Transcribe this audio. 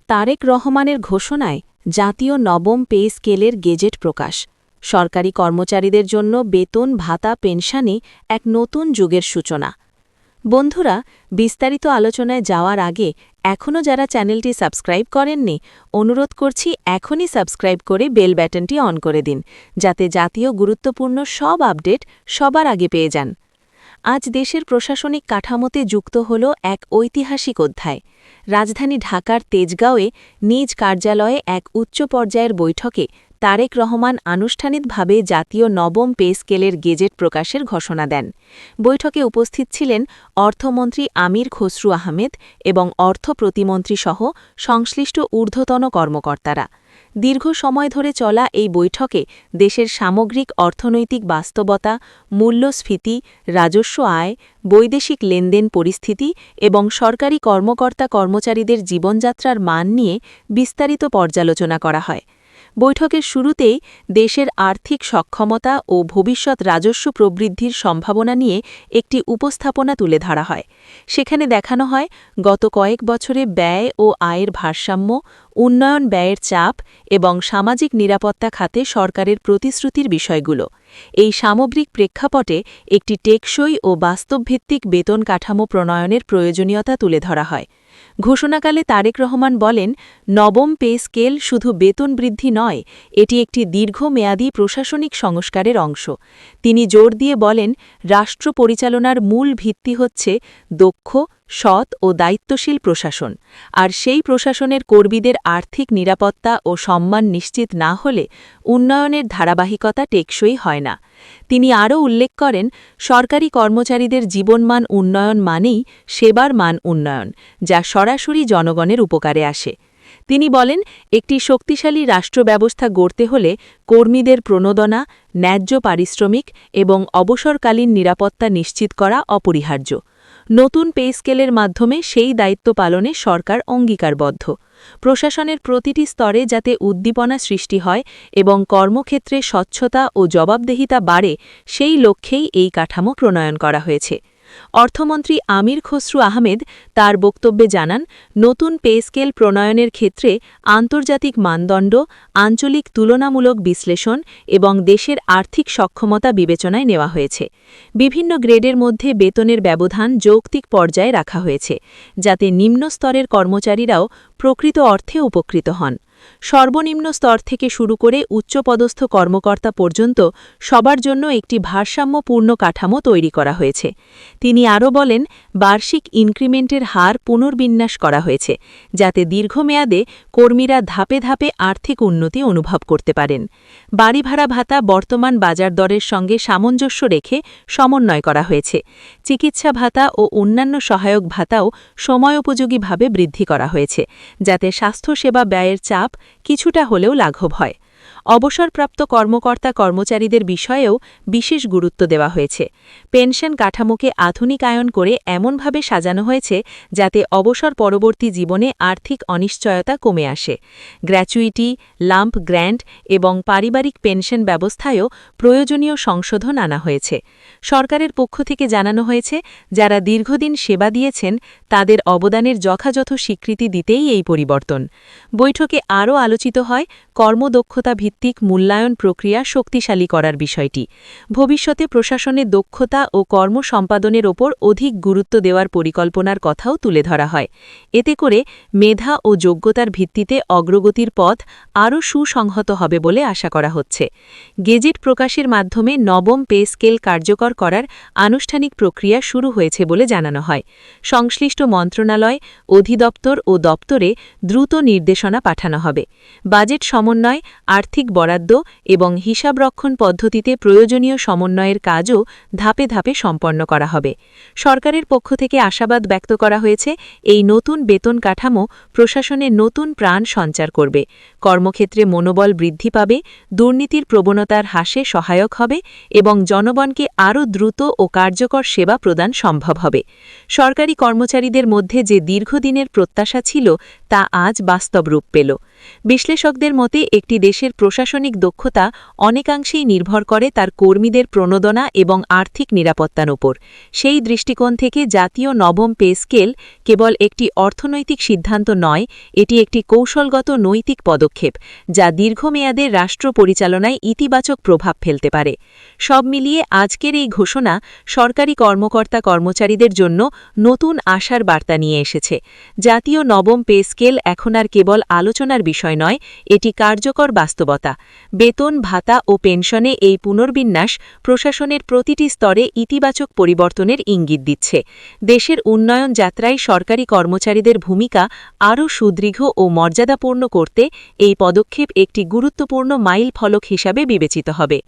তারেক রহমানের ঘোষণায় জাতীয় নবম পে স্কেলের গেজেট প্রকাশ। সরকারি কর্মচারীদের জন্য বেতন ভাতা পেনশনে এক নতুন যুগের সূচনা। বন্ধুরা, বিস্তারিত আলোচনায় যাওয়ার আগে এখনও যারা চ্যানেলটি সাবস্ক্রাইব করেননি, অনুরোধ করছি এখনই সাবস্ক্রাইব করে বেল বাটনটি অন করে দিন, যাতে জাতীয় গুরুত্বপূর্ণ সব আপডেট সবার আগে পেয়ে যান। আজ দেশের প্রশাসনিক কাঠামোতে যুক্ত হল এক ঐতিহাসিক অধ্যায়। রাজধানী ঢাকার তেজগাঁওয়ে নিজ কার্যালয়ে এক উচ্চ পর্যায়ের বৈঠকে তারেক রহমান আনুষ্ঠানিকভাবে জাতীয় নবম পে স্কেলের গেজেট প্রকাশের ঘোষণা দেন। বৈঠকে উপস্থিত ছিলেন অর্থমন্ত্রী আমির খসরু আহমেদ এবং অর্থ প্রতিমন্ত্রীসহ সংশ্লিষ্ট ঊর্ধ্বতন কর্মকর্তারা। দীর্ঘ সময় ধরে চলা এই বৈঠকে দেশের সামগ্রিক অর্থনৈতিক বাস্তবতা, মূল্যস্ফীতি, রাজস্ব আয়, বৈদেশিক লেনদেন পরিস্থিতি এবং সরকারি কর্মকর্তা-কর্মচারীদের জীবনযাত্রার মান নিয়ে বিস্তারিত পর্যালোচনা করা হয়। বৈঠকের শুরুতেই দেশের আর্থিক সক্ষমতা ও ভবিষ্যৎ রাজস্ব প্রবৃদ্ধির সম্ভাবনা নিয়ে একটি উপস্থাপনা তুলে ধরা হয়। সেখানে দেখানো হয় গত কয়েক বছরে ব্যয় ও আয়ের ভারসাম্য, উন্নয়ন ব্যয়ের চাপ এবং সামাজিক নিরাপত্তা খাতে সরকারের প্রতিশ্রুতির বিষয়গুলো। এই সামগ্রিক প্রেক্ষাপটে একটি টেকসই ও বাস্তবভিত্তিক বেতন কাঠামো প্রণয়নের প্রয়োজনীয়তা তুলে ধরা হয়। ঘোষণাকালে তারেক রহমান বলেন, নবম পে স্কেল শুধু বেতন বৃদ্ধি নয়, এটি একটি দীর্ঘমেয়াদী প্রশাসনিক সংস্কারের অংশ। তিনি জোর দিয়ে বলেন, রাষ্ট্র পরিচালনার মূল ভিত্তি হচ্ছে দক্ষ, সৎ ও দায়িত্বশীল প্রশাসন, আর সেই প্রশাসনের কর্মীদের আর্থিক নিরাপত্তা ও সম্মান নিশ্চিত না হলে উন্নয়নের ধারাবাহিকতা টেকসই হয় না। তিনি আরও উল্লেখ করেন, সরকারি কর্মচারীদের জীবনমান উন্নয়ন মানেই সেবার মান উন্নয়ন, যা সরাসরি জনগণের উপকারে আসে। তিনি বলেন, একটি শক্তিশালী রাষ্ট্র ব্যবস্থা গড়তে হলে কর্মীদের প্রণোদনা, ন্যায্য পারিশ্রমিক এবং অবসরকালীন নিরাপত্তা নিশ্চিত করা অপরিহার্য। নতুন পে স্কেলের মাধ্যমে সেই দায়িত্ব পালনে সরকার অঙ্গীকারবদ্ধ। প্রশাসনের প্রতিটি স্তরে যাতে উদ্দীপনা সৃষ্টি হয় এবং কর্মক্ষেত্রে স্বচ্ছতা ও জবাবদিহিতা বাড়ে, সেই লক্ষ্যেই এই কাঠামো প্রণয়ন করা হয়েছে। অর্থমন্ত্রী আমির খসরু আহমেদ তার বক্তব্যে জানান, নতুন পে স্কেল প্রণয়নের ক্ষেত্রে আন্তর্জাতিক মানদণ্ড, আঞ্চলিক তুলনামূলক বিশ্লেষণ এবং দেশের আর্থিক সক্ষমতা বিবেচনায় নেওয়া হয়েছে। বিভিন্ন গ্রেডের মধ্যে বেতনের ব্যবধান যৌক্তিক পর্যায়ে রাখা হয়েছে, যাতে নিম্ন স্তরের কর্মচারীরাও প্রকৃত অর্থে উপকৃত হন। সর্বনিম্ন স্তর থেকে শুরু করে উচ্চপদস্থ কর্মকর্তা পর্যন্ত সবার জন্য একটি ভারসাম্যপূর্ণ কাঠামো তৈরি করা হয়েছে। তিনি আরও বলেন, বার্ষিক ইনক্রিমেন্টের হার পুনর্বিন্যাস করা হয়েছে, যাতে দীর্ঘমেয়াদে কর্মীরা ধাপে ধাপে আর্থিক উন্নতি অনুভব করতে পারেন। বাড়ি ভাড়া ভাতা বর্তমান বাজার দরের সঙ্গে সামঞ্জস্য রেখে সমন্বয় করা হয়েছে। চিকিৎসা ভাতা ও অন্যান্য সহায়ক ভাতাও সময়োপযোগীভাবে বৃদ্ধি করা হয়েছে, যাতে স্বাস্থ্যসেবা ব্যয়ের চাপ কিছুটা হলেও লাঘব হয়। অবসরপ্রাপ্ত কর্মকর্তা-কর্মচারীদের বিষয়েও বিশেষ গুরুত্ব দেওয়া হয়েছে। পেনশন কাঠামোকে আধুনিকায়ন করে এমনভাবে সাজানো হয়েছে যাতে অবসর পরবর্তী জীবনে আর্থিক অনিশ্চয়তা কমে আসে। গ্র্যাচুইটি, লাম্প গ্র্যান্ট এবং পারিবারিক পেনশন ব্যবস্থায়ও প্রয়োজনীয় সংশোধন আনা হয়েছে। সরকারের পক্ষ থেকে জানানো হয়েছে, যারা দীর্ঘদিন সেবা দিয়েছেন তাদের অবদানের যথাযথ স্বীকৃতি দিতেই এই পরিবর্তন। বৈঠকে আরও আলোচিত হয় কর্মদক্ষতা ভিত্তিক মূল্যায়ন প্রক্রিয়া শক্তিশালী করার বিষয়টি। ভবিষ্যতে প্রশাসনে দক্ষতা ও কর্ম সম্পাদনের ওপর অধিক গুরুত্ব দেওয়ার পরিকল্পনার কথাও তুলে ধরা হয়। এতে করে মেধা ও যোগ্যতার ভিত্তিতে অগ্রগতির পথ আরও সুসংহত হবে বলে আশা করা হচ্ছে। গেজেট প্রকাশের মাধ্যমে নবম পে স্কেল কার্যকর করার আনুষ্ঠানিক প্রক্রিয়া শুরু হয়েছে বলে জানানো হয়। সংশ্লিষ্ট মন্ত্রণালয়, অধিদপ্তর ও দপ্তরে দ্রুত নির্দেশনা পাঠানো হবে। বাজেট সমন্বয়, আর্থিক বরাদ্দ এবং হিসাবরক্ষণ পদ্ধতিতে প্রয়োজনীয় সমন্বয়ের কাজও ধাপে ধাপে সম্পন্ন করা হবে। সরকারের পক্ষ থেকে আশাবাদ ব্যক্ত করা হয়েছে, এই নতুন বেতন কাঠামো প্রশাসনে নতুন প্রাণ সঞ্চার করবে, কর্মক্ষেত্রে মনোবল বৃদ্ধি পাবে, দুর্নীতির প্রবণতার হ্রাসে সহায়ক হবে এবং জনগণকে আরও দ্রুত ও কার্যকর সেবা প্রদান সম্ভব হবে। সরকারি কর্মচারীদের মধ্যে যে দীর্ঘদিনের প্রত্যাশা ছিল, তা আজ বাস্তব রূপ পেল। বিশ্লেষকদের মতে একটি দেশের প্রশাসনিক দক্ষতা অনেকাংশেই নির্ভর করে তার কর্মীদের প্রণোদনা এবং আর্থিক নিরাপত্তার উপর। সেই দৃষ্টিকোণ থেকে জাতীয় নবম পে স্কেল কেবল একটি অর্থনৈতিক সিদ্ধান্ত নয়, এটি একটি কৌশলগত নৈতিক পদক্ষেপ যা দীর্ঘমেয়াদে রাষ্ট্র পরিচালনায় ইতিবাচক প্রভাব ফেলতে পারে। সব মিলিয়ে আজকের এই ঘোষণা সরকারি কর্মকর্তা-কর্মচারীদের জন্য নতুন আশার বার্তা নিয়ে এসেছে। জাতীয় নবম পে স্কেল এখন আর কেবল আলোচনার বিষয় নয়, এটি কার্যকর বাস্তবতা। বেতন, ভাতা ও পেনশনে এই পুনর্বিন্যাস প্রশাসনের প্রতিটি স্তরে ইতিবাচক পরিবর্তনের ইঙ্গিত দিচ্ছে। দেশের উন্নয়ন যাত্রায় সরকারি কর্মচারীদের ভূমিকা আরও সুদৃঢ় ও মর্যাদাপূর্ণ করতে এই পদক্ষেপ একটি গুরুত্বপূর্ণ মাইলফলক হিসাবে বিবেচিত হবে।